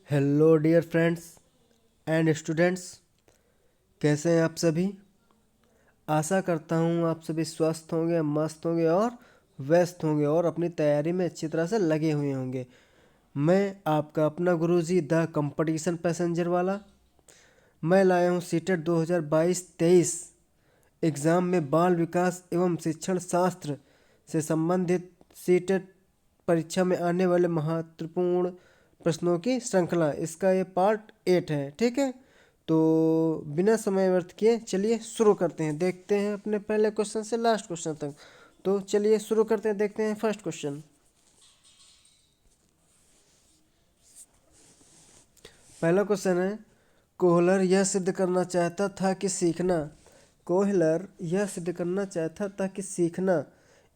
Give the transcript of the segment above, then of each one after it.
Hello dear friends and students, कैसे हैं आप सभी। आशा करता हूँ आप सभी स्वस्थ होंगे, मस्त होंगे और व्यस्त होंगे और अपनी तैयारी में अच्छी तरह से लगे हुए होंगे। मैं आपका अपना गुरुजी द कंपटीशन पैसेंजर वाला। मैं लाया हूँ सीटेट 2022-23 एग्ज़ाम में बाल विकास एवं शिक्षण शास्त्र से संबंधित सीटेट परीक्षा में आने वाले महत्वपूर्ण प्रश्नों की श्रृंखला। इसका ये पार्ट 8 है, ठीक है। तो बिना समय व्यर्थ किए चलिए शुरू करते हैं। देखते हैं अपने पहले क्वेश्चन से लास्ट क्वेश्चन तक। तो चलिए शुरू करते हैं, देखते हैं फर्स्ट क्वेश्चन। पहला क्वेश्चन है, कोहलर यह सिद्ध करना चाहता था कि सीखना कोहलर यह सिद्ध करना चाहता था कि सीखना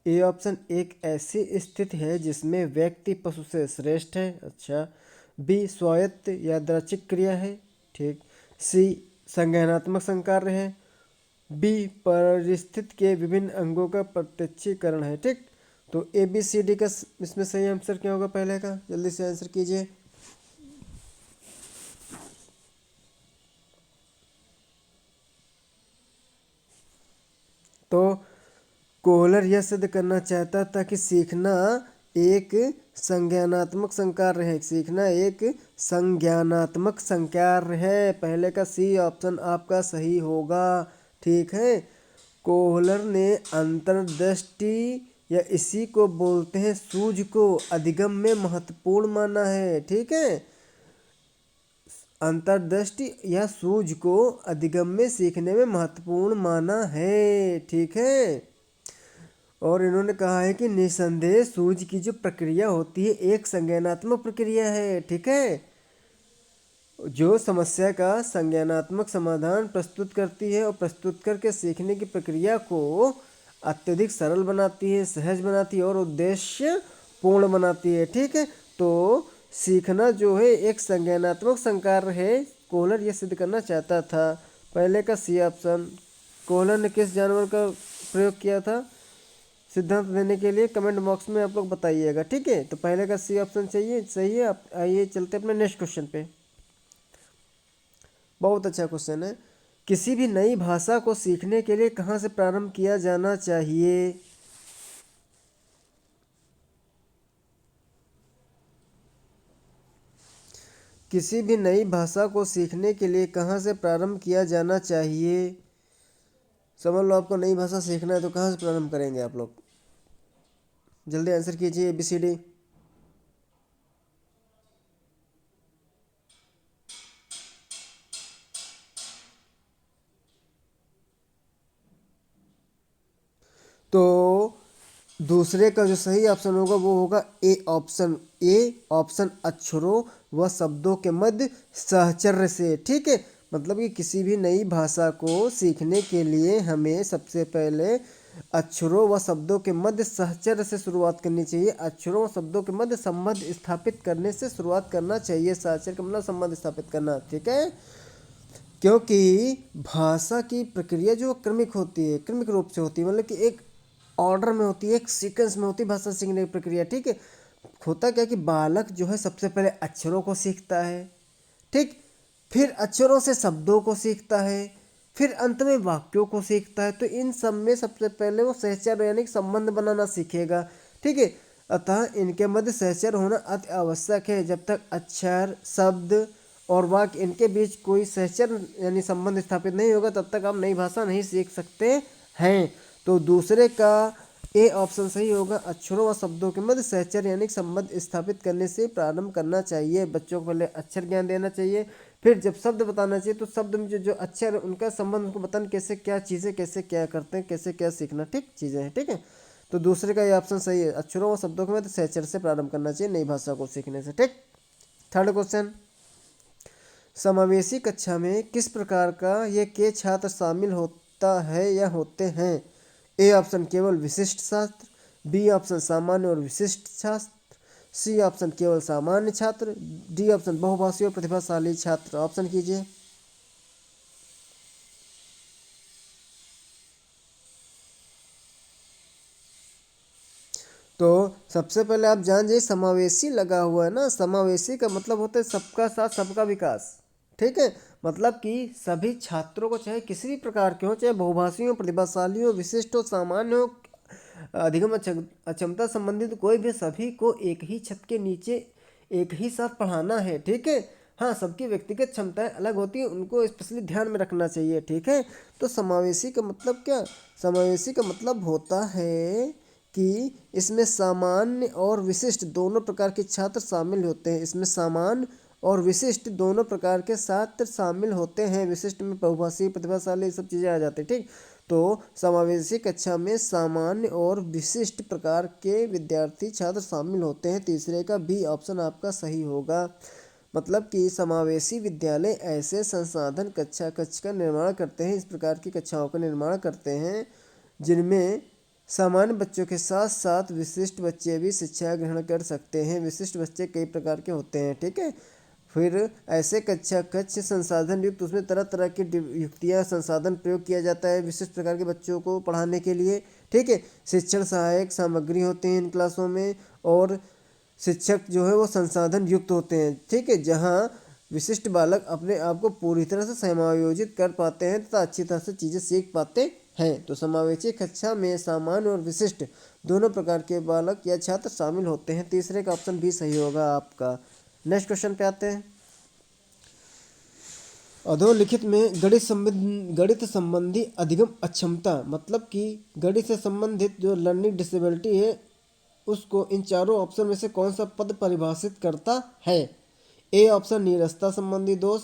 ए ऑप्शन एक ऐसी स्थिति है जिसमें व्यक्ति पशु से श्रेष्ठ है। अच्छा। बी स्वायत्त यादृच्छिक क्रिया है। ठीक। सी संज्ञानात्मक संकार्य है। बी परिस्थिति के विभिन्न अंगों का प्रत्यक्षीकरण है। ठीक। तो ए बी सी डी का इसमें सही आंसर क्या होगा पहले का, जल्दी से आंसर कीजिए। तो कोहलर यह सिद्ध करना चाहता था कि सीखना एक संज्ञानात्मक संकार्य है। सीखना एक संज्ञानात्मक संकार्य है। पहले का सी ऑप्शन आपका सही होगा। ठीक है। कोहलर ने अंतर्दृष्टि या इसी को बोलते हैं सूझ को अधिगम में महत्वपूर्ण माना है। ठीक है। अंतर्दृष्टि या सूझ को अधिगम में सीखने में महत्वपूर्ण माना है। ठीक है। और इन्होंने कहा है कि निसंदेह सूझ की जो प्रक्रिया होती है एक संज्ञानात्मक प्रक्रिया है। ठीक है। जो समस्या का संज्ञानात्मक समाधान प्रस्तुत करती है और प्रस्तुत करके सीखने की प्रक्रिया को अत्यधिक सरल बनाती है, सहज बनाती है और उद्देश्य पूर्ण बनाती है। ठीक है। तो सीखना जो है एक संज्ञानात्मक संकार्य है। कोहलर यह सिद्ध करना चाहता था। पहले का सी ऑप्शन। कोहलर ने किस जानवर का प्रयोग किया था सिद्धांत देने के लिए, कमेंट बॉक्स में आप लोग बताइएगा। ठीक है। तो पहले का सी ऑप्शन चाहिए, सही है। आप आइए चलते अपने नेक्स्ट क्वेश्चन पे। बहुत अच्छा क्वेश्चन है। किसी भी नई भाषा को सीखने के लिए कहाँ से प्रारंभ किया जाना चाहिए। किसी भी नई भाषा को सीखने के लिए कहाँ से प्रारंभ किया जाना चाहिए। समझ लो आपको नई भाषा सीखना है तो कहाँ से प्रारंभ करेंगे आप लोग, जल्दी आंसर कीजिए ABCD। तो दूसरे का जो सही ऑप्शन होगा वो होगा ए ऑप्शन। ए ऑप्शन अक्षरों व शब्दों के मध्य सहचर्य से। ठीक है। मतलब कि किसी भी नई भाषा को सीखने के लिए हमें सबसे पहले अक्षरों व शब्दों के मध्य सहचर्य से शुरुआत करनी चाहिए। अक्षरों व शब्दों के मध्य संबंध स्थापित करने से शुरुआत करना चाहिए। सहचर्य का मतलब संबंध स्थापित करना। ठीक है। क्योंकि भाषा की प्रक्रिया जो क्रमिक होती है, क्रमिक रूप से होती है, मतलब कि एक ऑर्डर में होती है, एक सीक्वेंस में होती है भाषा सीखने की प्रक्रिया। ठीक है। होता क्या कि बालक जो है सबसे पहले अक्षरों को सीखता है। ठीक। फिर अक्षरों से शब्दों को सीखता है, फिर अंत में वाक्यों को सीखता है। तो इन सब में सबसे पहले वो सहचर यानी संबंध बनाना सीखेगा। ठीक है। अतः इनके मध्य सहचर होना अति आवश्यक है। जब तक अक्षर, शब्द और वाक्य इनके बीच कोई सहचर यानी संबंध स्थापित नहीं होगा तब तक आप नई भाषा नहीं सीख सकते हैं। तो दूसरे का ए ऑप्शन सही होगा। अक्षरों व शब्दों के मध्य सहचर्य यानी संबंध स्थापित करने से प्रारंभ करना चाहिए। बच्चों को पहले अक्षर ज्ञान देना चाहिए, फिर जब शब्द बताना चाहिए तो शब्द में जो जो अक्षर उनका संबंध उनको बताना, कैसे क्या चीज़ें कैसे क्या करते हैं, कैसे क्या सीखना। ठीक चीज़ें हैं। ठीक है। तो दूसरे का ये ऑप्शन सही है। अक्षरों व शब्दों के मध्य सहचर्य से प्रारंभ करना चाहिए नई भाषा को सीखने से। ठीक। थर्ड क्वेश्चन, समावेशी कक्षा में किस प्रकार का ये के छात्र शामिल होता है या होते हैं। ए ऑप्शन केवल विशिष्ट छात्र, बी ऑप्शन सामान्य और विशिष्ट छात्र, सी ऑप्शन केवल सामान्य छात्र, डी ऑप्शन बहुभाषी और प्रतिभाशाली छात्र। ऑप्शन कीजिए। तो सबसे पहले आप जान जाइए समावेशी लगा हुआ है ना, समावेशी का मतलब होता है सबका साथ सबका विकास। ठीक है, मतलब कि सभी छात्रों को चाहे किसी भी प्रकार के हो, चाहे बहुभाषी हो, प्रतिभाशाली हो, विशिष्ट हो, सामान्य हो, अधिगम अक्षमता संबंधित कोई भी, सभी को एक ही छत के नीचे एक ही साथ पढ़ाना है। ठीक है, हाँ, सबकी व्यक्तिगत क्षमताएं अलग होती हैं, उनको स्पेशली ध्यान में रखना चाहिए। ठीक है, तो समावेशी का मतलब क्या, समावेशी का मतलब होता है कि इसमें सामान्य और विशिष्ट दोनों प्रकार के छात्र शामिल होते हैं। इसमें सामान्य और विशिष्ट दोनों प्रकार के छात्र शामिल होते हैं। विशिष्ट में बहुभाषी, प्रतिभाशाली, ये सब चीज़ें आ जाती हैं। ठीक, तो समावेशी कक्षा में सामान्य और विशिष्ट प्रकार के विद्यार्थी छात्र शामिल होते हैं। तीसरे का बी ऑप्शन आपका सही होगा। मतलब कि समावेशी विद्यालय ऐसे संसाधन कक्षा कक्ष का निर्माण करते हैं, इस प्रकार की कक्षाओं का निर्माण करते हैं जिनमें सामान्य बच्चों के साथ साथ विशिष्ट बच्चे भी शिक्षा ग्रहण कर सकते हैं। विशिष्ट बच्चे कई प्रकार के होते हैं। ठीक है, फिर ऐसे कक्षा कक्ष संसाधन युक्त, उसमें तरह तरह की युक्तियाँ संसाधन प्रयोग किया जाता है विशिष्ट प्रकार के बच्चों को पढ़ाने के लिए। ठीक है, शिक्षण सहायक सामग्री होते हैं इन क्लासों में, और शिक्षक जो है वो संसाधन युक्त होते हैं। ठीक है, जहाँ विशिष्ट बालक अपने आप को पूरी तरह से समायोजित कर पाते हैं तथा अच्छी तरह से चीज़ें सीख पाते हैं। तो समावेशी कक्षा में सामान्य और विशिष्ट दोनों प्रकार के बालक या छात्र शामिल होते हैं। तीसरे का ऑप्शन भी सही होगा आपका। नेक्स्ट क्वेश्चन पे आते हैं। अधोलिखित में गणित संबंधी अधिगम अक्षमता, मतलब कि गणित से संबंधित जो लर्निंग डिसेबिलिटी है उसको इन चारों ऑप्शन में से कौन सा पद परिभाषित करता है। ए ऑप्शन नीरसता संबंधी दोष,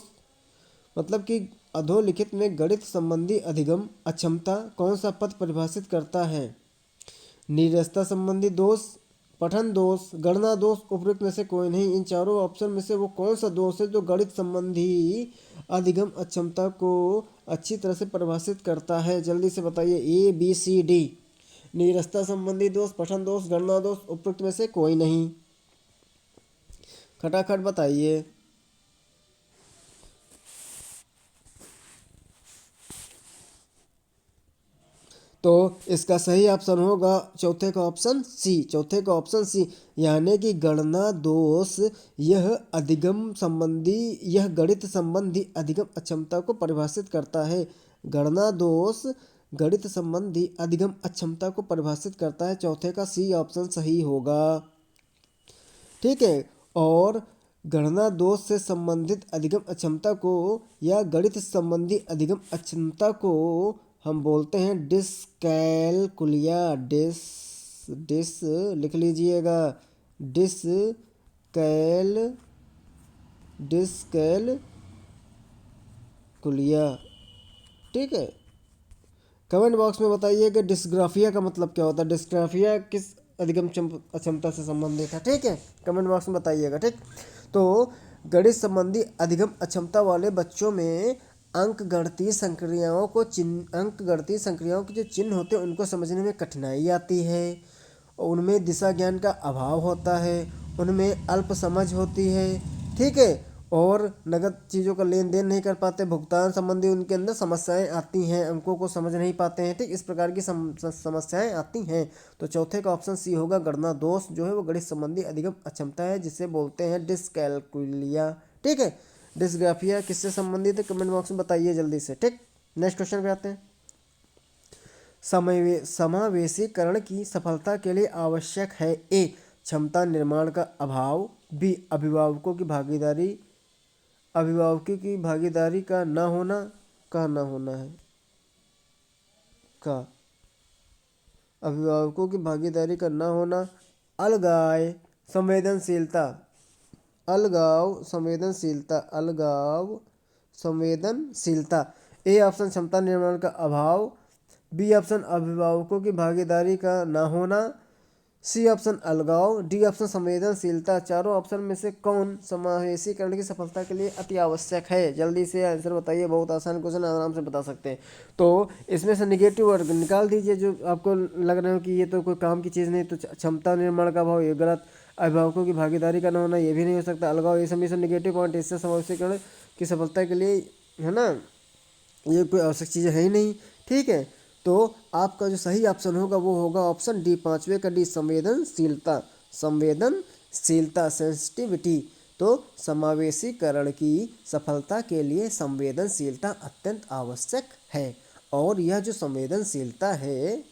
मतलब कि अधोलिखित में गणित संबंधी अधिगम अक्षमता कौन सा पद परिभाषित करता है। नीरसता संबंधी दोष, पठन दोष, गणना दोष, उपयुक्त में से कोई नहीं। इन चारों ऑप्शन में से वो कौन सा दोष है जो गणित संबंधी अधिगम अक्षमता को अच्छी तरह से परिभाषित करता है, जल्दी से बताइए। ए बी सी डी। नीरसता संबंधी दोष, पठन दोष, गणना दोष, उपयुक्त में से कोई नहीं। खटाखट बताइए। तो इसका सही ऑप्शन होगा चौथे का ऑप्शन सी। चौथे का ऑप्शन सी, यानी कि गणना दोष यह गणित संबंधी अधिगम अक्षमता को परिभाषित करता है। गणना दोष गणित संबंधी अधिगम अक्षमता को परिभाषित करता है। चौथे का सी ऑप्शन सही होगा। ठीक है, और गणना दोष से संबंधित अधिगम अक्षमता को या गणित संबंधी अधिगम अक्षमता को हम बोलते हैं डिस्कैलकुलिया। डिस लिख लीजिएगा, डिस्कैलकुलिया। ठीक है, कमेंट बॉक्स में बताइए कि डिस्ग्राफिया का मतलब क्या होता है, डिस्ग्राफिया किस अधिगम अक्षमता से संबंधित है। ठीक है, कमेंट बॉक्स में बताइएगा। ठीक, तो गणित संबंधी अधिगम अक्षमता वाले बच्चों में अंकगणितीय संक्रियाओं के जो चिन्ह होते हैं उनको समझने में कठिनाई आती है, उनमें दिशा ज्ञान का अभाव होता है, उनमें अल्प समझ होती है। ठीक है, और नगद चीज़ों का लेन देन नहीं कर पाते, भुगतान संबंधी उनके अंदर समस्याएं आती हैं, अंकों को समझ नहीं पाते हैं। ठीक, इस प्रकार की समस्याएं आती हैं। तो चौथे का ऑप्शन सी होगा। गणना दोष जो है वो गणित संबंधी अधिगम अक्षमता है, जिसे बोलते हैं डिस्कैलकुलिया। ठीक है, डिस्ग्राफिया किससे संबंधित है, कमेंट बॉक्स में बताइए जल्दी से। ठीक, नेक्स्ट क्वेश्चन पे आते हैं। समावेशीकरण की सफलता के लिए आवश्यक है। ए क्षमता निर्माण का अभाव, बी अभिभावकों की भागीदारी का न होना, का न होना है का अभिभावकों की भागीदारी का न होना, अलगाव संवेदनशीलता, ए ऑप्शन क्षमता निर्माण का अभाव, बी ऑप्शन अभिभावकों की भागीदारी का ना होना, सी ऑप्शन अलगाव, डी ऑप्शन संवेदनशीलता। चारों ऑप्शन में से कौन समावेशीकरण की सफलता के लिए अति आवश्यक है, जल्दी से आंसर बताइए। बहुत आसान क्वेश्चन, आराम से बता सकते हैं। तो इसमें से निगेटिव वर्ग निकाल दीजिए जो आपको लग रहा है कि ये तो कोई काम की चीज़ नहीं। तो क्षमता निर्माण का अभाव ये गलत, अभिभावकों की भागीदारी का न होना ये भी नहीं हो सकता, अलगाव ये सब निगेटिव पॉइंट, इससे समावेशीकरण की सफलता के लिए है ना ये कोई आवश्यक चीज़ें है ही नहीं। ठीक है, तो आपका जो सही ऑप्शन होगा वो होगा ऑप्शन डी, पांचवे का डी, संवेदनशीलता। संवेदनशीलता सेंसिटिविटी। तो समावेशीकरण की सफलता के लिए संवेदनशीलता अत्यंत आवश्यक है। और यह जो संवेदनशीलता है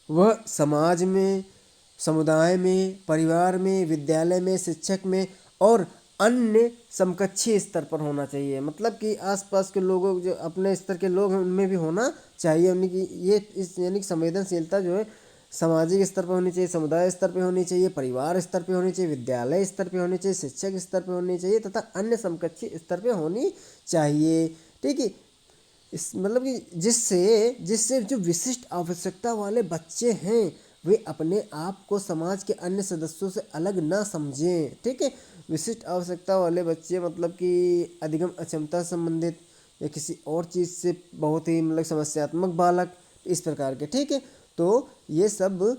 वह समाज में, समुदाय में, परिवार में, विद्यालय में, शिक्षक में और अन्य समकक्षीय स्तर पर होना चाहिए। मतलब कि आसपास के लोगों, जो अपने स्तर के लोग हैं, उनमें भी होना चाहिए। उनकी ये इस यानी कि संवेदनशीलता जो है सामाजिक स्तर पर होनी चाहिए, समुदाय स्तर पर होनी चाहिए, परिवार स्तर पर होनी चाहिए, विद्यालय स्तर पर होनी चाहिए, शिक्षक स्तर पर होनी चाहिए तथा अन्य समकक्षीय स्तर पर होनी चाहिए। ठीक है, इस मतलब कि जिससे जिससे जो विशिष्ट आवश्यकता वाले बच्चे हैं वे अपने आप को समाज के अन्य सदस्यों से अलग ना समझें। ठीक है, विशिष्ट आवश्यकता वाले बच्चे मतलब कि अधिगम अक्षमता संबंधित या किसी और चीज़ से बहुत ही मतलब समस्यात्मक बालक, इस प्रकार के। ठीक है, तो ये सब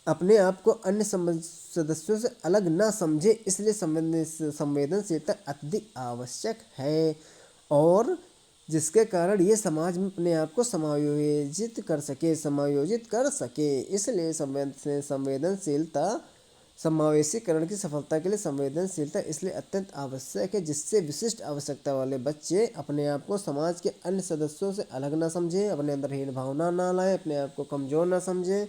अपने आप को अन्य सदस्यों से अलग ना समझे, इसलिए संवेदनशीलता अत्यधिक आवश्यक है। और जिसके कारण ये समाज में अपने आप को समायोजित कर सके, इसलिए संवेदनशीलता, समावेशीकरण की सफलता के लिए संवेदनशीलता इसलिए अत्यंत आवश्यक है, जिससे विशिष्ट आवश्यकता वाले बच्चे अपने आप को समाज के अन्य सदस्यों से अलग ना समझे, अपने अंदर हीन भावना ना लाए, अपने आप को कमजोर ना समझे।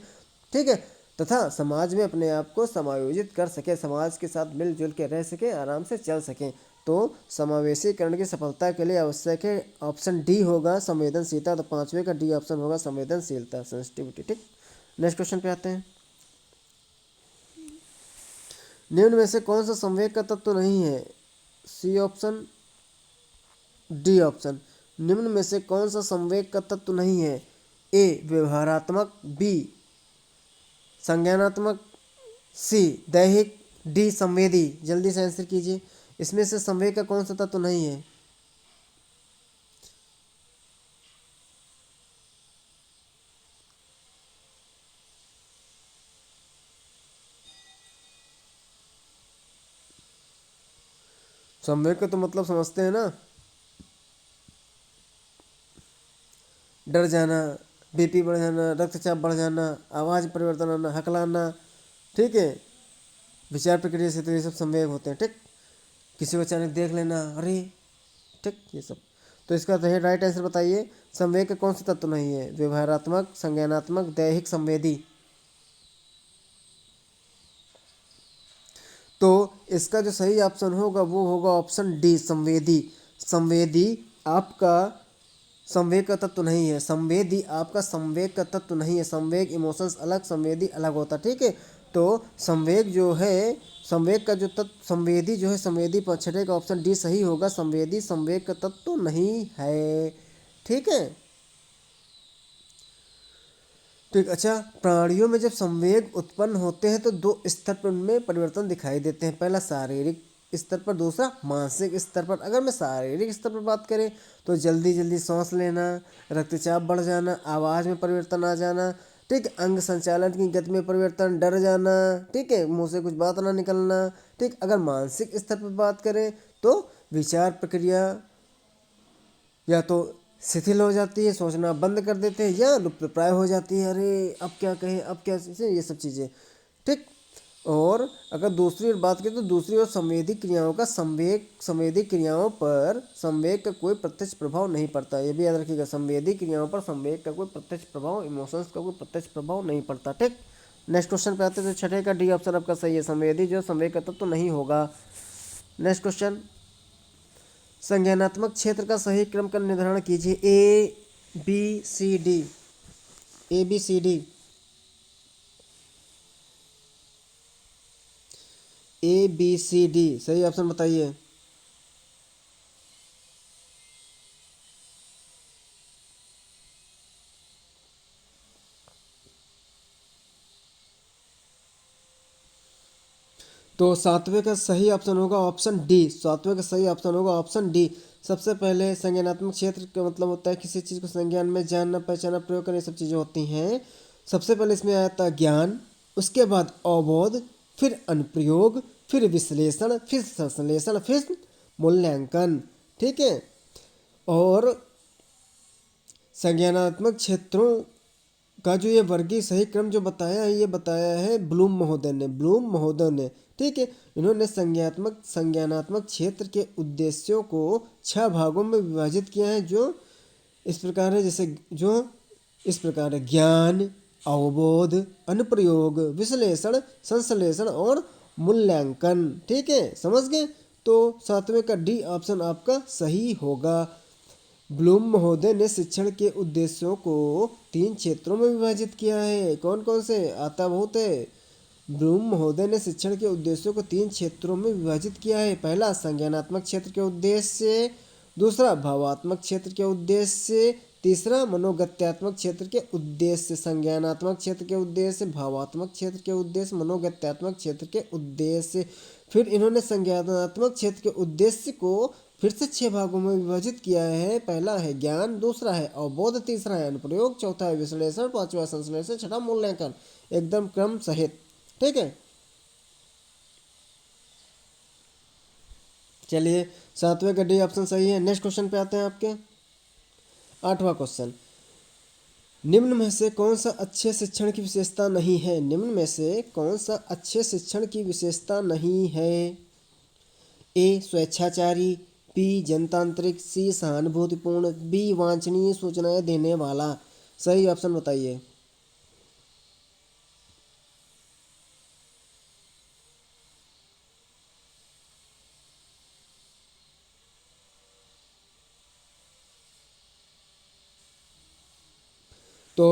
ठीक है, तथा समाज में अपने आप को समायोजित कर सके, समाज के साथ मिलजुल के रह सके, आराम से चल सकें। तो समावेशीकरण की सफलता के लिए आवश्यक है, ऑप्शन डी होगा संवेदनशीलता। तो पांचवे का डी ऑप्शन होगा संवेदनशीलता, सेंसिटिविटी। ठीक, नेक्स्ट क्वेश्चन पे आते हैं। निम्न में से कौन सा संवेग का तत्व नहीं है? C option, D option. निम्न में से कौन सा संवेग का तत्व नहीं है? ए व्यवहारात्मक, बी संज्ञानात्मक, सी दैहिक, डी संवेदी। जल्दी से आंसर कीजिए, इसमें से संवेग का कौन सा तत्व नहीं है? संवेग का तो मतलब समझते हैं ना, डर जाना, बीपी बढ़ जाना, रक्तचाप बढ़ जाना, आवाज़ परिवर्तन आना, हकलाना। ठीक है, विचार प्रक्रिया से तो ये सब संवेग होते हैं। ठीक, किसी को अचानक देख लेना, अरे, ठीक, ये सब। तो इसका सही राइट आंसर बताइए, संवेग का कौन सा तत्व नहीं है? व्यवहारात्मक, संज्ञानात्मक, दैहिक, संवेदी। तो इसका जो सही ऑप्शन होगा वो होगा ऑप्शन डी संवेदी। संवेदी आपका संवेग का तत्व नहीं है, संवेदी आपका संवेग का तत्व नहीं है। संवेग इमोशंस अलग, संवेदी अलग होता है। ठीक है, तो संवेग जो है, संवेग का जो तत्व संवेदी जो है, संवेदी पर छठे का ऑप्शन डी सही होगा। संवेदी संवेग का तत्व तो नहीं है। ठीक है, ठीक। अच्छा, प्राणियों में जब संवेग उत्पन्न होते हैं तो दो स्तर पर उनमें परिवर्तन दिखाई देते हैं। पहला शारीरिक स्तर पर, दूसरा मानसिक स्तर पर। अगर मैं शारीरिक स्तर पर बात करें तो जल्दी जल्दी सांस लेना, रक्तचाप बढ़ जाना, आवाज़ में परिवर्तन आ जाना, ठीक, अंग संचालन की गति में परिवर्तन, डर जाना, ठीक है, मुंह से कुछ बात ना निकलना। ठीक, अगर मानसिक स्तर पर बात करें तो विचार प्रक्रिया या तो शिथिल हो जाती है, सोचना बंद कर देते हैं, या लुप्तप्राय हो जाती है, अरे अब क्या कहें, अब क्या से ये सब चीज़ें। ठीक, और अगर दूसरी ओर बात करें तो दूसरी ओर संवेदी क्रियाओं का संवेदी क्रियाओं पर संवेग का कोई प्रत्यक्ष प्रभाव नहीं पड़ता। ये भी याद रखिएगा, संवेदी क्रियाओं पर संवेग का कोई प्रत्यक्ष प्रभाव, इमोशंस का कोई प्रत्यक्ष प्रभाव नहीं पड़ता। ठीक, नेक्स्ट क्वेश्चन पे आते हैं। तो छठे का डी ऑप्शन आपका सही है, संवेदी जो संवेग का तत्व तो नहीं होगा। नेक्स्ट क्वेश्चन, संज्ञानात्मक क्षेत्र का सही क्रम का निर्धारण कीजिए। A B C D, A B C D, A B C D, सही ऑप्शन बताइए। तो सातवें का सही ऑप्शन होगा ऑप्शन डी। सातवें का सही ऑप्शन होगा ऑप्शन डी। सबसे पहले संज्ञानात्मक क्षेत्र का मतलब होता है किसी चीज़ को संज्ञान में जानना, पहचानना, प्रयोग करना, ये सब चीज़ें होती हैं। सबसे पहले इसमें आता है ज्ञान, उसके बाद अवबोध, फिर अनुप्रयोग, फिर विश्लेषण, फिर संश्लेषण, फिर मूल्यांकन। ठीक है, और संज्ञानात्मक क्षेत्रों का जो ये वर्गीय सही क्रम जो बताया है, ये बताया है ब्लूम महोदय ने। ठीक है, इन्होंने संज्ञानात्मक क्षेत्र के उद्देश्यों को 6 भागों में विभाजित किया है, जो इस प्रकार है, जैसे जो इस प्रकार है: ज्ञान, अवबोध, अनुप्रयोग, विश्लेषण, संश्लेषण और मूल्यांकन। ठीक है, समझ गए? तो 7वें का डी ऑप्शन आपका सही होगा। ब्लूम महोदय ने शिक्षण के उद्देश्यों को 3 क्षेत्रों में विभाजित किया है। कौन कौन से? आता बहुत है। ब्लूम महोदय ने शिक्षण के उद्देश्यों को 3 क्षेत्रों में विभाजित किया है। पहला, संज्ञानात्मक क्षेत्र के उद्देश्य। दूसरा, भावात्मक क्षेत्र के उद्देश्य। तीसरा, मनोगत्यात्मक क्षेत्र के उद्देश्य। संज्ञानात्मक क्षेत्र के उद्देश्य, भावात्मक क्षेत्र के उद्देश्य, मनोगत्यात्मक क्षेत्र के उद्देश्य। फिर इन्होंने संज्ञानात्मक क्षेत्र के उद्देश्य को फिर से 6 भागों में विभाजित किया है। पहला है ज्ञान, दूसरा है अवबोध, तीसरा है अनुप्रयोग, चौथा है विश्लेषण, पांचवा संश्लेषण, छठा मूल्यांकन। एकदम क्रम सहित। ठीक है, चलिए 7वें का डी ऑप्शन सही है। नेक्स्ट क्वेश्चन पे आते हैं आपके। 8वां क्वेश्चन, निम्न में से कौन सा अच्छे शिक्षण की विशेषता नहीं है? निम्न में से कौन सा अच्छे शिक्षण की विशेषता नहीं है? ए, स्वेच्छाचारी, बी, जनतांत्रिक, सी, सहानुभूतिपूर्ण, बी, वांछनीय सूचनाएं देने वाला। सही ऑप्शन बताइए। तो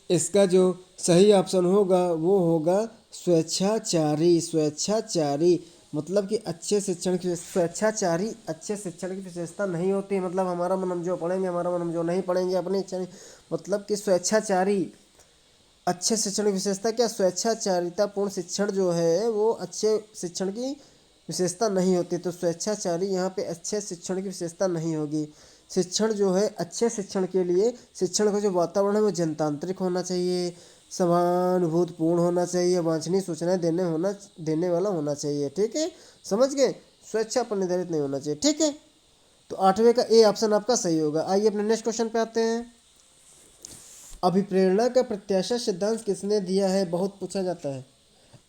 इसका जो सही ऑप्शन होगा वो होगा स्वेच्छाचारी। स्वेच्छाचारी मतलब कि अच्छे शिक्षण की स्वेच्छाचारी अच्छे शिक्षण की विशेषता नहीं होती। मतलब हमारा मन हम जो पढ़ेंगे, हमारा मन हम जो नहीं पढ़ेंगे, अपनी इच्छा नहीं। मतलब कि स्वेच्छाचारी अच्छे शिक्षण की विशेषता क्या? स्वेच्छाचारिता पूर्ण शिक्षण जो है वो अच्छे शिक्षण की विशेषता नहीं होती। तो स्वेच्छाचारी यहाँ पे अच्छे शिक्षण की विशेषता नहीं होगी। शिक्षण जो है, अच्छे शिक्षण के लिए शिक्षण का जो वातावरण है वो जनतांत्रिक होना चाहिए, सहानुभूतिपूर्ण होना चाहिए, वांछनीय सूचनाएं देने वाला होना चाहिए। ठीक है, समझ गए? स्वेच्छा पर निर्धारित नहीं होना चाहिए। ठीक है, तो 8वें का ए ऑप्शन आपका सही होगा। आइए अपने नेक्स्ट क्वेश्चन पे आते हैं। अभिप्रेरणा का प्रत्याशा सिद्धांत किसने दिया है? बहुत पूछा जाता है।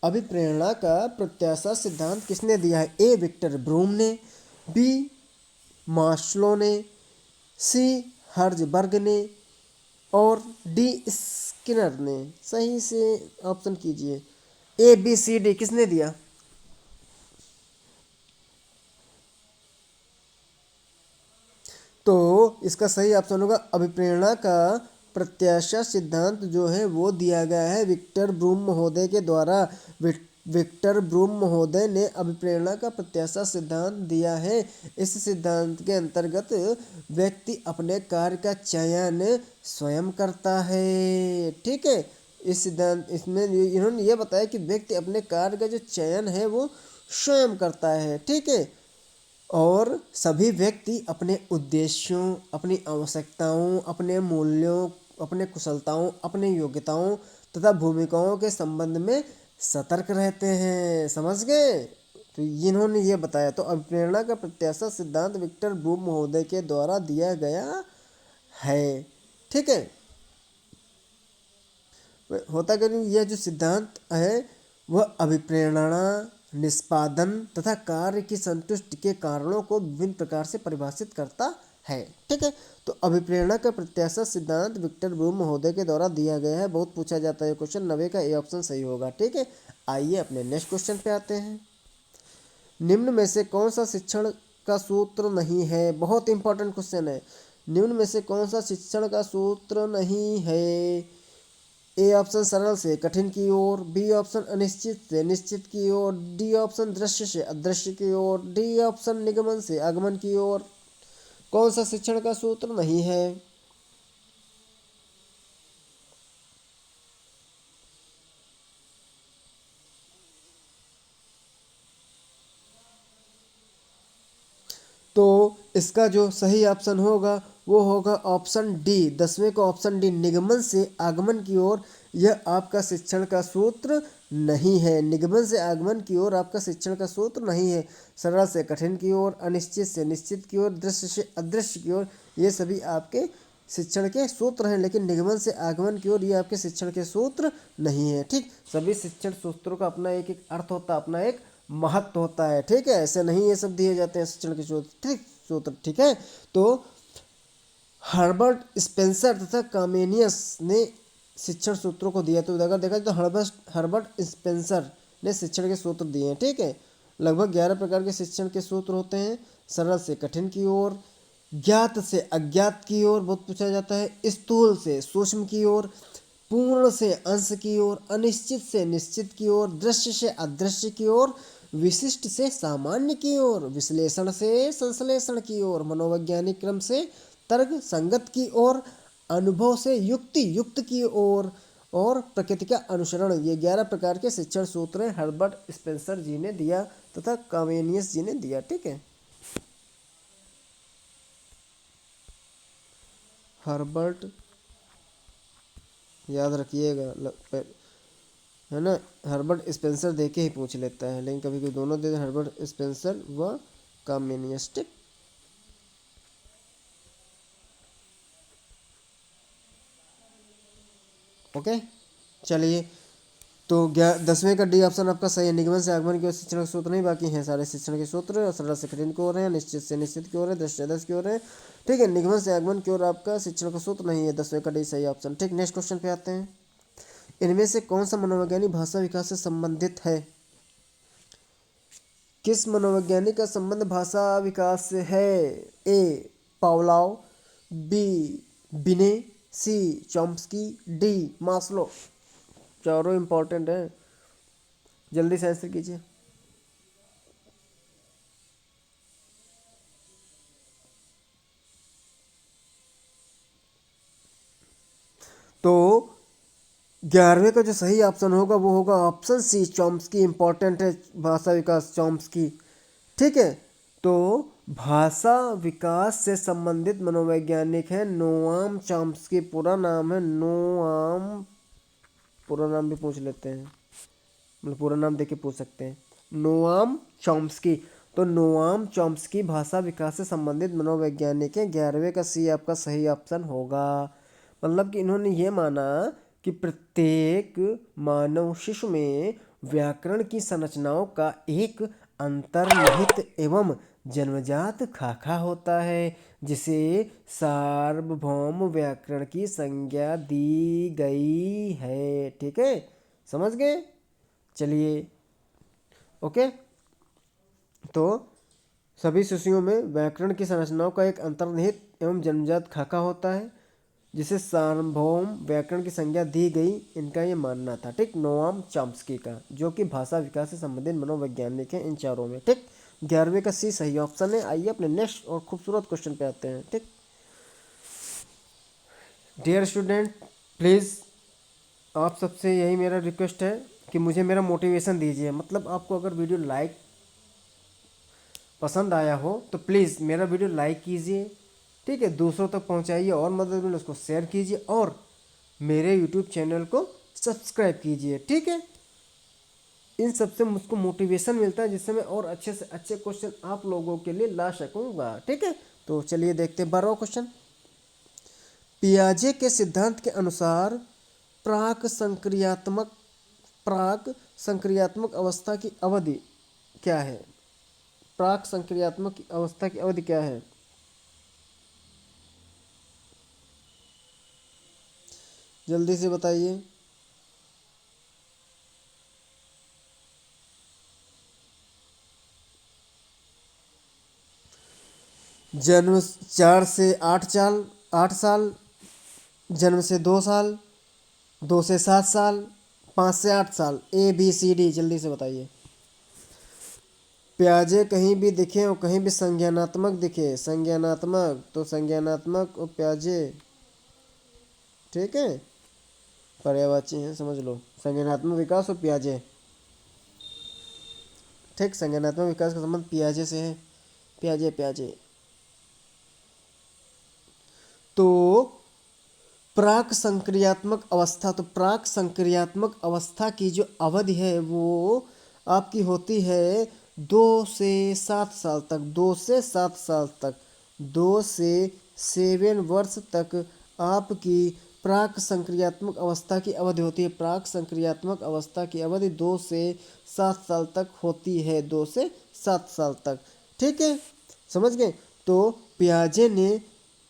अभिप्रेरणा का प्रत्याशा सिद्धांत किसने दिया है? ए, विक्टर ब्रूम ने, बी, मास्लो ने, सी, हर्जबर्ग ने और डी, स्किनर ने। सही से ऑप्शन कीजिए। ए, बी, सी, डी किसने दिया? तो इसका सही ऑप्शन होगा अभिप्रेरणा का प्रत्याशा सिद्धांत जो है वो दिया गया है विक्टर ब्रूम महोदय के द्वारा। विक्टर ब्रूम महोदय ने अभिप्रेरणा का प्रत्याशा सिद्धांत दिया है। इस सिद्धांत के अंतर्गत व्यक्ति अपने कार्य का चयन स्वयं करता है। ठीक है, इस सिद्धांत इसमें इन्होंने ये बताया कि व्यक्ति अपने कार्य का जो चयन है वो स्वयं करता है। ठीक है, और सभी व्यक्ति अपने उद्देश्यों, अपनी आवश्यकताओं, अपने मूल्यों, अपने कुशलताओं, अपने योग्यताओं तथा भूमिकाओं के संबंध में सतर्क रहते हैं। समझ गए? तो इन्होंने ये बताया। तो अभिप्रेरणा का प्रत्याशा सिद्धांत विक्टर ब्रूम महोदय के द्वारा दिया गया है। ठीक है, होता क्या, यह जो सिद्धांत है वह अभिप्रेरणा, निष्पादन तथा कार्य की संतुष्टि के कारणों को विभिन्न प्रकार से परिभाषित करता है। ठीक है, तो अभिप्रेरणा का प्रत्याशा सिद्धांत विक्टर ब्रूम महोदय के द्वारा दिया गया है। बहुत पूछा जाता है क्वेश्चन। 9वें का ए ऑप्शन सही होगा। ठीक है, आइए अपने नेक्स्ट क्वेश्चन पे आते हैं। निम्न में से कौन सा शिक्षण का सूत्र नहीं है? बहुत इंपॉर्टेंट क्वेश्चन है। निम्न में से कौन सा शिक्षण का सूत्र नहीं है? ए ऑप्शन सरल से कठिन की ओर, बी ऑप्शन अनिश्चित से निश्चित की ओर, डी ऑप्शन दृश्य से अदृश्य की ओर, डी ऑप्शन निगमन से आगमन की ओर। कौन सा शिक्षण का सूत्र नहीं है? तो इसका जो सही ऑप्शन होगा वो होगा ऑप्शन डी। 10वें का ऑप्शन डी, निगमन से आगमन की ओर। यह आपका शिक्षण का सूत्र नहीं है। निगमन से आगमन की ओर आपका शिक्षण का सूत्र नहीं है। सरल से कठिन की ओर, अनिश्चित से निश्चित की ओर, दृश्य से अदृश्य की ओर, ये सभी आपके शिक्षण के सूत्र हैं, लेकिन निगमन से आगमन की ओर ये आपके शिक्षण के सूत्र नहीं है। ठीक, सभी शिक्षण सूत्रों का अपना एक एक अर्थ होता है, अपना एक महत्व होता है। ठीक है, ऐसे नहीं ये सब दिए जाते हैं शिक्षण के सूत्र। ठीक, सूत्र ठीक है। तो हर्बर्ट स्पेंसर तथा कामेनियस ने शिक्षण सूत्रों को दिया। तो अगर देखा तो हर्बर्ट स्पेंसर ने शिक्षण के सूत्र दिए हैं। ठीक है, लगभग 11 प्रकार के शिक्षण के सूत्र होते हैं। सरल से कठिन की ओर, ज्ञात से अज्ञात की ओर बहुत पूछा जाता है, स्थूल से सूक्ष्म की ओर, पूर्ण से अंश की ओर, अनिश्चित से निश्चित की ओर, दृश्य से अदृश्य की ओर, विशिष्ट से सामान्य की ओर, विश्लेषण से संश्लेषण की ओर, मनोवैज्ञानिक क्रम से तर्क संगत की ओर, अनुभव से युक्ति युक्त की ओर, और प्रकृति का अनुसरण। ये 11 प्रकार के शिक्षण सूत्र हर्बर्ट स्पेंसर जी ने दिया तथा कामेनियस जी ने दिया। ठीक है, हर्बर्ट याद रखिएगा, है ना, हर्बर्ट स्पेंसर दे के ही पूछ लेता है, लेकिन कभी कभी दोनों दे, हर्बर्ट स्पेंसर व कामेनियस। ठीक, ओके, चलिए। तो 10वें का डी ऑप्शन आपका सही है। निगमन से आगमन की ओर शिक्षण के सूत्र नहीं, बाकी हैं सारे शिक्षण के सूत्र। और सरल से कठिन की ओर है, निश्चित से निश्चित की ओर है, दृश्य से अदृश्य की ओर है। ठीक है, निगमन से आगमन की ओर आपका शिक्षण का सूत्र नहीं है। 10वें का डी सही ऑप्शन। ठीक, नेक्स्ट क्वेश्चन पे आते हैं। इनमें से कौन सा मनोवैज्ञानिक भाषा विकास से संबंधित है? किस मनोवैज्ञानिक का संबंध भाषा विकास से है? ए पावलाव, बी बिने, सी चॉम्स्की, डी मास्लो। चारों इंपॉर्टेंट है, जल्दी से आंसर कीजिए। तो 11वें का जो सही ऑप्शन होगा वो होगा ऑप्शन सी चॉम्स्की। इंपॉर्टेंट है भाषा विकास, चॉम्स्की। ठीक है, तो भाषा विकास से संबंधित मनोवैज्ञानिक है नोआम चॉम्स्की। पूरा नाम है नोआम, पूरा नाम भी पूछ लेते हैं, मतलब पूरा नाम देके पूछ सकते हैं, नोआम चॉम्स्की। तो नोआम चॉम्स्की भाषा विकास से संबंधित मनोवैज्ञानिक है। 11वें का सी आपका सही ऑप्शन होगा। मतलब कि इन्होंने ये माना कि प्रत्येक मानव शिशु में व्याकरण की संरचनाओं का एक अंतर्निहित एवं जन्मजात खाका होता है, जिसे सार्वभौम व्याकरण की संज्ञा दी गई है। ठीक है, समझ गए? चलिए, ओके। तो सभी शिशुओं में व्याकरण की संरचनाओं का एक अंतर्निहित एवं जन्मजात खाका होता है, जिसे सार्वभौम व्याकरण की संज्ञा दी गई, इनका ये मानना था। ठीक, नोआम चॉम्स्की का, जो कि भाषा विकास से संबंधित मनोवैज्ञानिक है इन चारों में। ठीक, 11वें का सी सही ऑप्शन है। आइए अपने नेक्स्ट और खूबसूरत क्वेश्चन पे आते हैं। ठीक, डियर स्टूडेंट, प्लीज़ आप सबसे यही मेरा रिक्वेस्ट है कि मुझे मेरा मोटिवेशन दीजिए। मतलब आपको अगर वीडियो लाइक पसंद आया हो तो प्लीज़ मेरा वीडियो लाइक कीजिए। ठीक है, दूसरों तक पहुंचाइए और मदद मिले उसको शेयर कीजिए, और मेरे यूट्यूब चैनल को सब्सक्राइब कीजिए। ठीक है, इन सबसे मुझको मोटिवेशन मिलता है, जिससे मैं और अच्छे से अच्छे क्वेश्चन आप लोगों के लिए ला सकूंगा। ठीक है, तो चलिए देखते हैं 12वां क्वेश्चन। पियाजे के सिद्धांत के अनुसार प्राक संक्रियात्मक अवस्था की अवधि क्या है? प्राक संक्रियात्मक अवस्था की अवधि क्या है? जल्दी से बताइए। जन्म 4 से 8 साल, जन्म से 2 साल, 2 से 7 साल, 5 से 8 साल। ए बी सी डी, जल्दी से बताइए। प्याजे कहीं भी दिखे और कहीं भी संज्ञानात्मक दिखे, संज्ञानात्मक तो संज्ञानात्मक और प्याजे, ठीक है, पर्यायवाची हैं, समझ लो। संज्ञानात्मक विकास और प्याजे। ठीक, संज्ञानात्मक विकास का संबंध प्याजे से है। प्याजे प्याजे। तो प्राक संक्रियात्मक अवस्था, तो प्राक संक्रियात्मक अवस्था की जो अवधि है वो आपकी होती है 2 से 7 साल तक। 2 से 7 साल तक, 2 से 7 वर्ष तक आपकी प्राक संक्रियात्मक अवस्था की अवधि होती है। प्राक संक्रियात्मक अवस्था की अवधि 2 से 7 साल तक होती है। 2 से 7 साल तक, ठीक है, समझ गए। तो पियाजे ने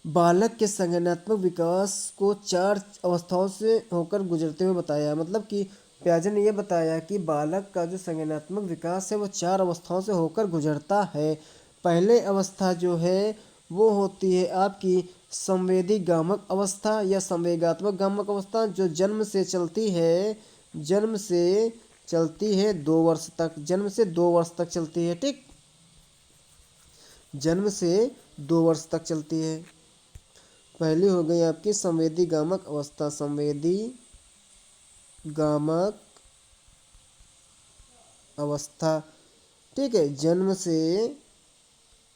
बालक के संज्ञानात्मक विकास को 4 अवस्थाओं से होकर गुजरते हुए बताया। मतलब कि पियाजे ने यह बताया कि बालक का जो संज्ञानात्मक विकास है वो 4 अवस्थाओं से होकर गुजरता है। पहले अवस्था जो है वो होती है आपकी संवेदी गामक अवस्था या संवेगात्मक गामक अवस्था, जो जन्म से चलती है, जन्म से चलती है 2 वर्ष तक, जन्म से 2 वर्ष तक चलती है, ठीक, जन्म से 2 वर्ष तक चलती है। पहली हो गई आपकी संवेदी गामक अवस्था, संवेदी गामक अवस्था, ठीक है, जन्म से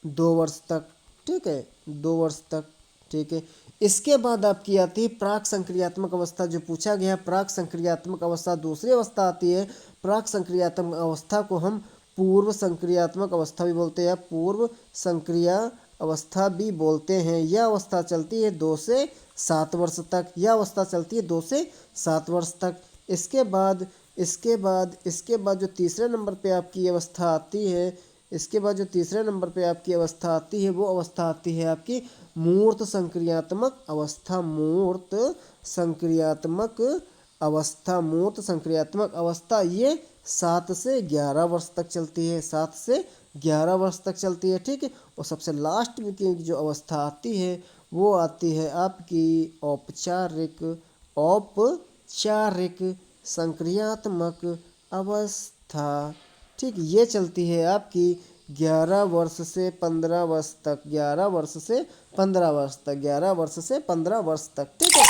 2 वर्ष तक, ठीक है, 2 वर्ष तक, ठीक है। इसके बाद आपकी आती है प्राक संक्रियात्मक अवस्था, जो पूछा गया। प्राक संक्रियात्मक अवस्था दूसरी अवस्था आती है। प्राक संक्रियात्मक अवस्था को हम पूर्व संक्रियात्मक अवस्था भी बोलते हैं, पूर्व संक्रिया अवस्था भी बोलते हैं। यह अवस्था चलती है 2 से 7 वर्ष तक, यह अवस्था चलती है 2 से 7 वर्ष तक। इसके बाद जो तीसरे नंबर पे आपकी अवस्था आती है, इसके बाद जो तीसरे नंबर पे आपकी अवस्था आती है वो अवस्था आती है आपकी मूर्त संक्रियात्मक अवस्था। मूर्त संक्रियात्मक अवस्था, मूर्त संक्रियात्मक अवस्था ये 7 से 11 वर्ष तक चलती है, 7 से 11 वर्ष तक चलती है, ठीक है। और सबसे लास्ट में की जो अवस्था आती है वो आती है आपकी औपचारिक संक्रियात्मक अवस्था, ठीक, ये चलती है आपकी 11 वर्ष से 15 वर्ष तक, 11 वर्ष से 15 वर्ष तक, 11 वर्ष से 15 वर्ष तक, ठीक है,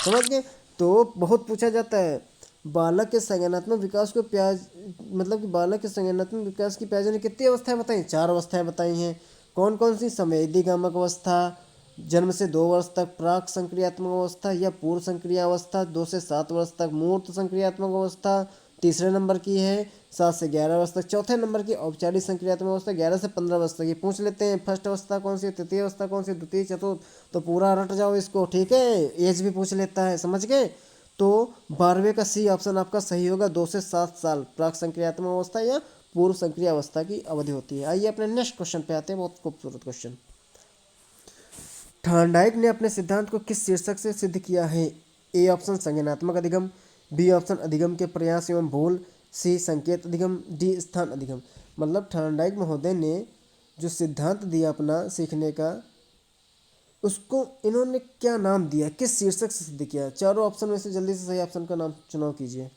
समझ गए। तो बहुत पूछा जाता है बालक के संज्ञानात्मक विकास को मतलब कि बालक के संज्ञानात्मक विकास की पियाजे ने कितनी अवस्थाएं बताई? 4 अवस्थाएं बताई हैं। कौन कौन सी? संवेदी गामक अवस्था, जन्म से 2 वर्ष तक प्राक संक्रियात्मक अवस्था या पूर्व संक्रिया अवस्था, 2 से 7 वर्ष तक मूर्त संक्रियात्मक अवस्था, तीसरे नंबर की है 7 से 11 वर्ष तक, चौथे नंबर की औपचारिक संक्रियात्मक अवस्था 11 से 15 वर्ष तक। ये पूछ लेते हैं फर्स्ट अवस्था कौन सी, तृतीय अवस्था कौन सी, द्वितीय, चतुर्थ, तो पूरा रट जाओ इसको, ठीक है। एज भी पूछ लेता है, समझ गए। तो 12वें का सी ऑप्शन आपका सही होगा। 2 से 7 साल प्राक संक्रियात्मक अवस्था या पूर्व संक्रिय अवस्था की अवधि होती है। आइए अपने नेक्स्ट क्वेश्चन पे आते हैं, बहुत खूबसूरत क्वेश्चन। थॉर्नडाइक ने अपने सिद्धांत को किस शीर्षक से सिद्ध किया है? ए ऑप्शन संज्ञानात्मक अधिगम, बी ऑप्शन अधिगम के प्रयास एवं भूल, सी संकेत अधिगम, डी स्थान अधिगम। मतलब थॉर्नडाइक महोदय ने जो सिद्धांत दिया अपना सीखने का, उसको इन्होंने क्या नाम दिया, किस शीर्षक से सिद्ध किया? चारों ऑप्शन में से जल्दी से सही ऑप्शन का नाम चुनाव कीजिए।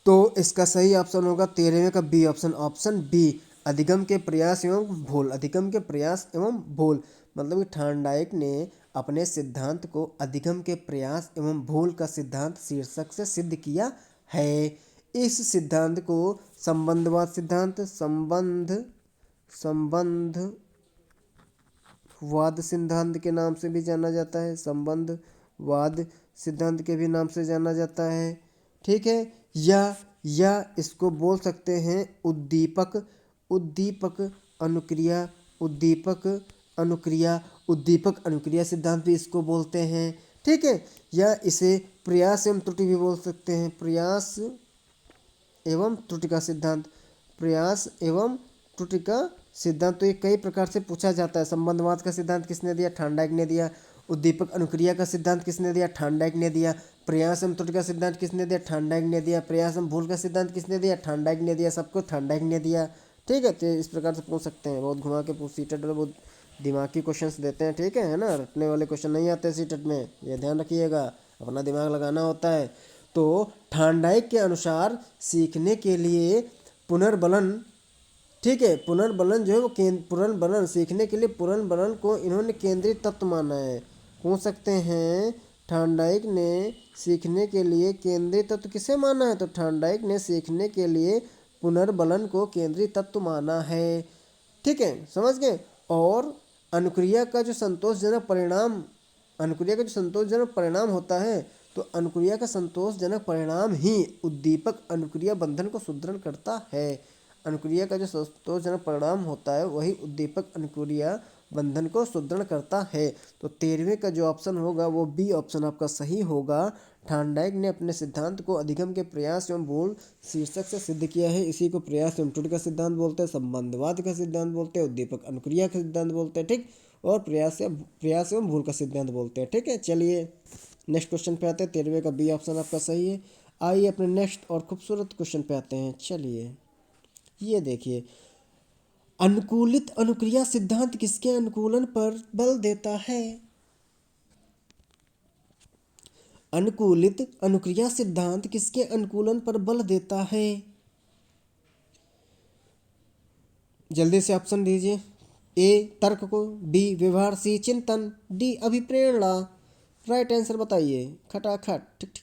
तो इसका सही ऑप्शन होगा 13वें का बी ऑप्शन, ऑप्शन बी, अधिगम के प्रयास एवं भूल, अधिगम के प्रयास एवं भूल। मतलब कि थॉर्नडाइक ने अपने सिद्धांत को अधिगम के प्रयास एवं भूल का सिद्धांत शीर्षक से सिद्ध किया है। इस सिद्धांत को संबंधवाद सिद्धांत, संबंधवाद सिद्धांत के नाम से भी जाना जाता है, संबंधवाद सिद्धांत के भी नाम से जाना जाता है, ठीक है। या इसको बोल सकते हैं उद्दीपक अनुक्रिया, उद्दीपक अनुक्रिया सिद्धांत भी इसको बोलते हैं, ठीक है। या इसे प्रयास एवं त्रुटि भी बोल सकते हैं, प्रयास एवं त्रुटि का सिद्धांत, प्रयास एवं त्रुटि का सिद्धांत। तो ये कई प्रकार से पूछा जाता है। संबंधवाद का सिद्धांत किसने दिया? थॉर्नडाइक ने दिया। उद्दीपक अनुक्रिया का सिद्धांत किसने दिया? थॉर्नडाइक ने दिया। प्रयास एवं त्रुटि का सिद्धांत किसने दिया? थॉर्नडाइक ने दिया। प्रयास एवं भूल का सिद्धांत किसने दिया? थॉर्नडाइक ने दिया। सबको थॉर्नडाइक ने दिया, ठीक है। तो इस प्रकार से पूछ सकते हैं, बहुत घुमा के पूछ, सीटेट में बहुत दिमागी क्वेश्चंस देते हैं, ठीक है ना। रटने वाले क्वेश्चन नहीं आते सीटेट में, ये ध्यान रखिएगा, अपना दिमाग लगाना होता है। तो थॉर्नडाइक के अनुसार सीखने के लिए पुनर्बलन, ठीक है, पुनर्बलन जो है वो पुनर्बलन, सीखने के लिए पुनर्बलन को इन्होंने केंद्रीय तत्व माना है। पूछ सकते हैं थॉर्नडाइक ने सीखने के लिए केंद्रीय तत्व किसे माना है? तो थॉर्नडाइक ने सीखने के लिए पुनर्बलन को केंद्रीय तत्व माना है, ठीक है, समझ गए। और अनुक्रिया का जो संतोषजनक परिणाम अनुक्रिया का जो संतोषजनक परिणाम होता है, तो अनुक्रिया का संतोषजनक परिणाम ही उद्दीपक अनुक्रिया बंधन को सुदृढ़ करता है। अनुक्रिया का जो संतोषजनक परिणाम होता है वही उद्दीपक अनुक्रिया बंधन को सुदृढ़ करता है। तो 13वें का जो ऑप्शन होगा वो बी ऑप्शन आपका सही होगा। थार्नडाइक ने अपने सिद्धांत को अधिगम के प्रयास एवं भूल शीर्षक से सिद्ध किया है। इसी को प्रयास एवं त्रुटि का सिद्धांत बोलते हैं, संबंधवाद का सिद्धांत बोलते हैं, उद्दीपक अनुक्रिया का सिद्धांत बोलते हैं, ठीक, और प्रयास एवं भूल का सिद्धांत बोलते हैं। ठीक है, चलिए नेक्स्ट क्वेश्चन पे आते हैं। 13वें का बी ऑप्शन आपका सही है। आइए अपने नेक्स्ट और खूबसूरत क्वेश्चन पे आते हैं। चलिए ये देखिए, अनुकूलित अनुक्रिया सिद्धांत किसके अनुकूलन पर बल देता है? अनुकूलित अनुक्रिया सिद्धांत किसके अनुकूलन पर बल देता है? जल्दी से ऑप्शन दीजिए। ए तर्क को, बी व्यवहार, सी चिंतन, डी अभिप्रेरणा। राइट आंसर बताइए खटाखट। ठीक ठीक।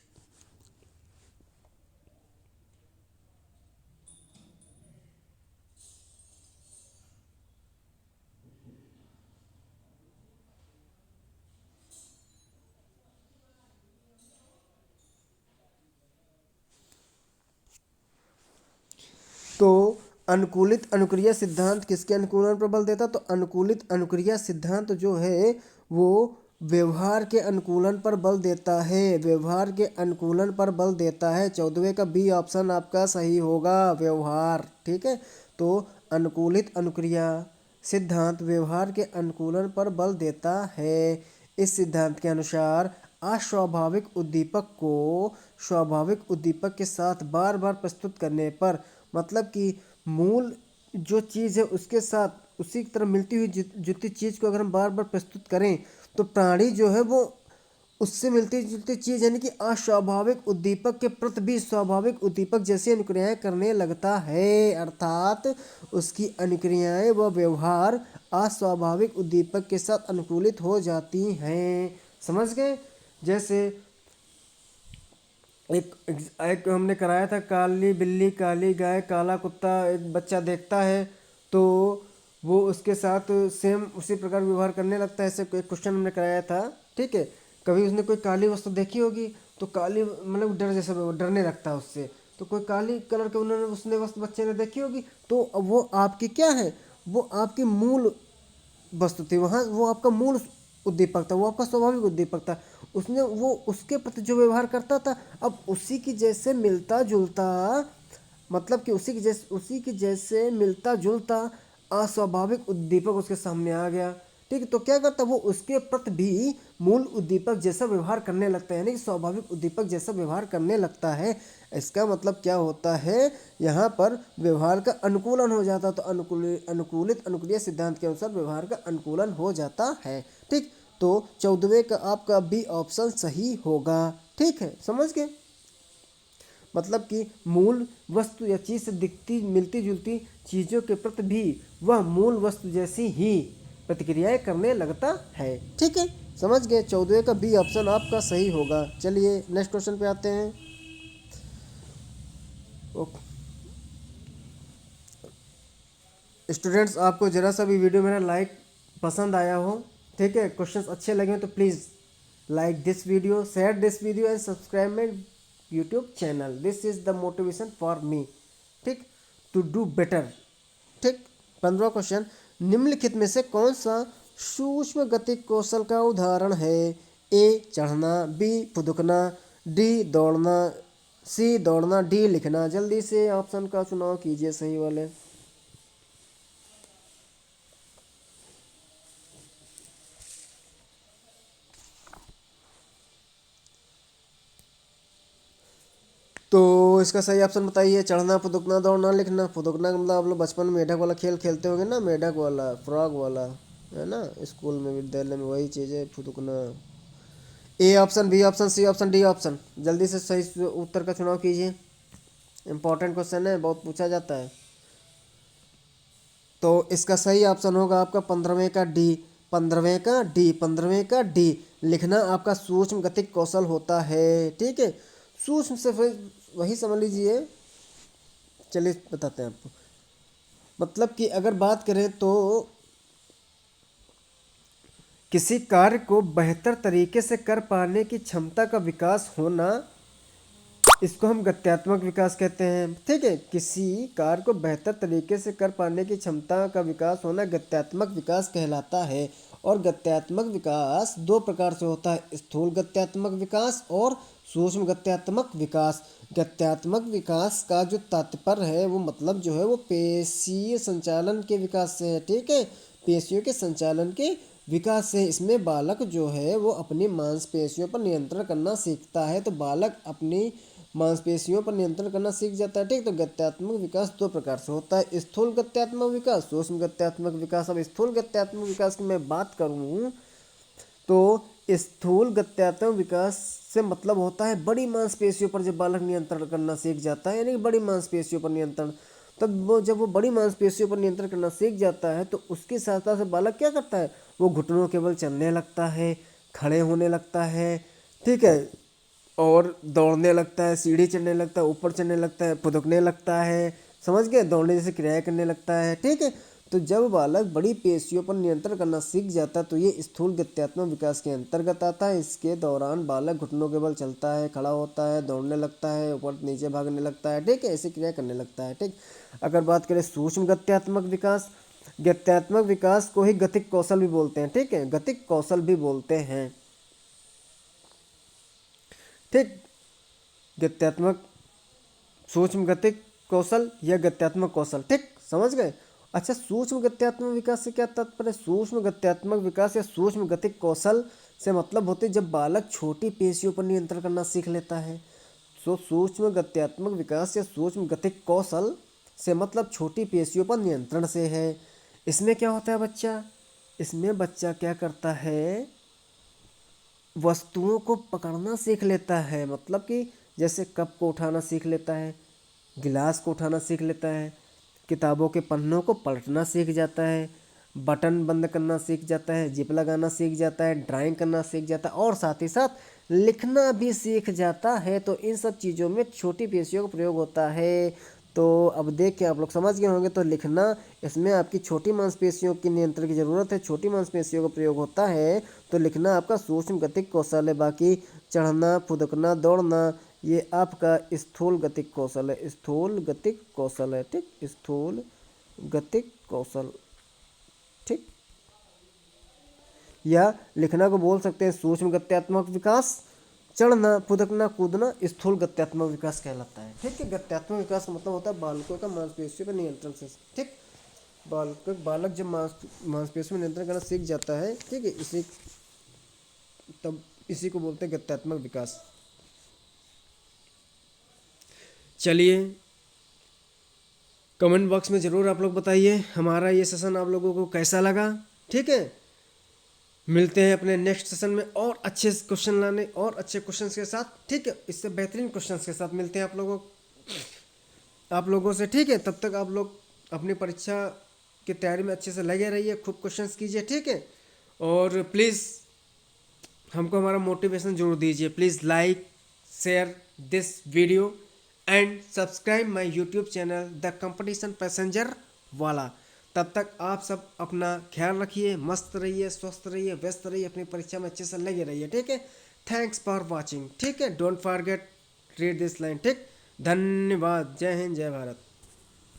तो अनुकूलित अनुक्रिया सिद्धांत किसके अनुकूलन पर बल देता? तो अनुकूलित अनुक्रिया सिद्धांत जो है वो व्यवहार के अनुकूलन पर बल देता है। व्यवहार के अनुकूलन पर बल देता है। 14वें का बी ऑप्शन आपका सही होगा, व्यवहार। ठीक है, तो अनुकूलित अनुक्रिया सिद्धांत व्यवहार के अनुकूलन पर बल देता है। इस सिद्धांत के अनुसार अस्वाभाविक उद्दीपक को स्वाभाविक उद्दीपक के साथ बार बार प्रस्तुत करने पर, मतलब कि मूल जो चीज़ है उसके साथ उसी की तरह मिलती हुई जुलती चीज़ को अगर हम बार बार प्रस्तुत करें तो प्राणी जो है वो उससे मिलती जुलती चीज़ यानी कि अस्वाभाविक उद्दीपक के प्रति भी स्वाभाविक उद्दीपक जैसी अनुक्रियाएं करने लगता है। अर्थात उसकी अनुक्रियाएं व व्यवहार अस्वाभाविक उद्दीपक के साथ अनुकूलित हो जाती हैं। समझ गए? जैसे एक हमने कराया था, काली बिल्ली काली गाय काला कुत्ता एक बच्चा देखता है तो वो उसके साथ सेम उसी प्रकार व्यवहार करने लगता है। ऐसे एक क्वेश्चन हमने कराया था। ठीक है, कभी उसने कोई काली वस्तु देखी होगी तो काली मतलब डर जैसा डरने लगता है उससे। तो कोई काली कलर के उन्होंने उसने वस्तु बच्चे ने देखी होगी तो वो आपकी क्या है, वो आपकी मूल वस्तु थी, वहाँ वो आपका मूल उद्दीपक था, वो आपका स्वाभाविक उद्दीपक था। उसने वो उसके प्रति जो व्यवहार करता था अब उसी की जैसे मिलता जुलता, मतलब कि उसी की जैसे मिलता जुलता अस्वाभाविक उद्दीपक उसके सामने आ गया। ठीक है, तो क्या करता वो उसके प्रति भी मूल उद्दीपक जैसा व्यवहार करने लगता है, यानी कि स्वाभाविक उद्दीपक जैसा व्यवहार करने लगता है। इसका मतलब क्या होता है, यहाँ पर व्यवहार का अनुकूलन हो जाता। तो अनुकूलित अनुक्रिया सिद्धांत के अनुसार व्यवहार का अनुकूलन हो जाता है। ठीक, तो 14वें का आपका बी ऑप्शन सही होगा। ठीक है, समझ गए? मतलब कि मूल वस्तु या चीज से दिखती मिलती जुलती चीजों के प्रति भी वह मूल वस्तु जैसी ही प्रतिक्रियाएं करने लगता है। ठीक है, समझ गए? 14वें का बी ऑप्शन आपका सही होगा। चलिए नेक्स्ट क्वेश्चन पे आते हैं। स्टूडेंट्स, आपको ज़रा सा भी वीडियो मेरा लाइक पसंद आया हो, ठीक है, क्वेश्चंस अच्छे लगे तो please like this video, share this video and subscribe my YouTube channel. This is the motivation for me, ठीक, टू डू बेटर। ठीक, 15वां क्वेश्चन, निम्नलिखित में से कौन सा सूक्ष्म गतिक कौशल का उदाहरण है? ए चढ़ना, बी फुदकना, डी दौड़ना, सी दौड़ना, डी लिखना। जल्दी से ऑप्शन का चुनाव कीजिए सही वाले। तो इसका सही ऑप्शन बताइए। चढ़ना, फुदकना, दौड़ना, लिखना। फुदकना का मतलब आप लोग बचपन में मेढक वाला खेल खेलते होंगे ना, मेढक वाला, फ्रॉग वाला, है ना, स्कूल में विद्यालय में वही चीज़ है फुदकना। A option, B option, C option, D option. जल्दी से सही उत्तर का चुनाव कीजिए। इंपॉर्टेंट क्वेश्चन है, बहुत पूछा जाता है। तो इसका सही ऑप्शन होगा आपका 15वें का डी। 15वें का डी लिखना आपका सूक्ष्म गतिक कौशल होता है। ठीक है, सूक्ष्म से वही समझ लीजिए। चलिए बताते हैं आपको। मतलब कि अगर बात करें तो किसी कार्य को बेहतर तरीके से कर पाने की क्षमता का विकास होना, इसको हम गत्यात्मक विकास कहते हैं। ठीक है, किसी कार्य को बेहतर तरीके से कर पाने की क्षमता का विकास होना गत्यात्मक विकास कहलाता है। और गत्यात्मक विकास दो प्रकार से होता है, स्थूल गत्यात्मक विकास और सूक्ष्म गत्यात्मक विकास। गत्यात्मक विकास का जो तात्पर्य है वो मतलब जो है वो पेशीय संचालन के विकास से है। ठीक है, पेशियों के संचालन के विकास से। इसमें बालक जो है वो अपनी मांसपेशियों पर नियंत्रण करना सीखता है। तो बालक अपनी मांसपेशियों पर नियंत्रण करना सीख जाता है। ठीक, तो गत्यात्मक विकास दो प्रकार से होता है, स्थूल गत्यात्मक विकास, सूक्ष्म गत्यात्मक विकास। अब स्थूल गत्यात्मक विकास की मैं बात करूँ तो स्थूल गत्यात्मक विकास से मतलब होता है बड़ी मांसपेशियों पर जब बालक नियंत्रण करना सीख जाता है, यानी कि बड़ी मांसपेशियों पर नियंत्रण। तब वो जब वो बड़ी मांसपेशियों पर नियंत्रण करना सीख जाता है तो उसकी सहायता से बालक क्या करता है, वो घुटनों के बल चलने लगता है, खड़े होने लगता है। ठीक है, और दौड़ने लगता है, सीढ़ी चढ़ने लगता है, ऊपर चढ़ने लगता है, फुदकने लगता है, समझ गए, दौड़ने जैसे क्रियाएं करने लगता है। ठीक है, तो जब बालक बड़ी पेशियों पर नियंत्रण करना सीख जाता है तो ये स्थूल गत्यात्मक विकास के अंतर्गत आता है। इसके दौरान बालक घुटनों के बल चलता है, खड़ा होता है, दौड़ने लगता है, ऊपर नीचे भागने लगता है। ठीक है, ऐसी क्रिया करने लगता है। ठीक, अगर बात करें सूक्ष्म गत्यात्मक विकास, गत्यात्मक विकास को ही गतिक कौशल भी बोलते हैं। ठीक है, गतिक कौशल भी बोलते हैं। ठीक, गत्यात्मक, सूक्ष्म गतिक कौशल या गत्यात्मक कौशल। ठीक, समझ गए। अच्छा, सूक्ष्म गत्यात्मक विकास से क्या तात्पर्य है? सूक्ष्म गत्यात्मक विकास या सूक्ष्म गतिक कौशल से मतलब होते जब बालक छोटी पेशियों पर नियंत्रण करना सीख लेता है। तो सूक्ष्म गत्यात्मक विकास या सूक्ष्म गतिक कौशल से मतलब छोटी पेशियों पर नियंत्रण से है। इसमें क्या होता है बच्चा, इसमें बच्चा क्या करता है, वस्तुओं को पकड़ना सीख लेता है। मतलब कि जैसे कप को उठाना सीख लेता है, गिलास को उठाना सीख लेता है, किताबों के पन्नों को पलटना सीख जाता है, बटन बंद करना सीख जाता है, जिप लगाना सीख जाता है, ड्राइंग करना सीख जाता है और साथ ही साथ लिखना भी सीख जाता है। तो इन सब चीज़ों में छोटी पेशियों का प्रयोग होता है। तो अब देख के आप लोग समझ गए होंगे। तो लिखना, इसमें आपकी छोटी मांसपेशियों की नियंत्रण की ज़रूरत है, छोटी मांसपेशियों का प्रयोग होता है। तो लिखना आपका सूक्ष्म गतिक कौशल है। बाकी चढ़ना, फुदकना, दौड़ना ये आपका स्थूल गतिक कौशल है, स्थूल गतिक कौशल है। ठीक, स्थूल गतिक कौशल। ठीक, या लिखना को बोल सकते हैं सूक्ष्म गत्यात्मक विकास, चढ़ना, फुदकना, कूदना स्थूल गत्यात्मक विकास कहलाता है। ठीक है, गत्यात्मक विकास का मतलब होता है बालकों का मांसपेशियों पर नियंत्रण से। ठीक, बालक जब मांसपेशियों में नियंत्रण करना सीख जाता है। ठीक है, इसी को बोलते हैं गत्यात्मक विकास। चलिए, कमेंट बॉक्स में ज़रूर आप लोग बताइए हमारा ये सेशन आप लोगों को कैसा लगा। ठीक है, मिलते हैं अपने नेक्स्ट सेशन में और अच्छे क्वेश्चन लाने और अच्छे क्वेश्चंस के साथ। ठीक है, इससे बेहतरीन क्वेश्चंस के साथ मिलते हैं आप लोगों से। ठीक है, तब तक आप लोग अपनी परीक्षा की तैयारी में अच्छे से लगे रहिए, खूब क्वेश्चंस कीजिए। ठीक है, और प्लीज़ हमको हमारा मोटिवेशन जरूर दीजिए। Please like, share this video and subscribe my YouTube channel the competition passenger वाला। तब तक आप सब अपना ख्याल रखिए, मस्त रहिए, स्वस्थ रहिए, व्यस्त रहिए, अपनी परीक्षा में अच्छे से लगे रहिए। ठीक है, थैंक्स फॉर वॉचिंग। ठीक है, don't forget read this line. ठीक, धन्यवाद। जय हिंद, जय भारत।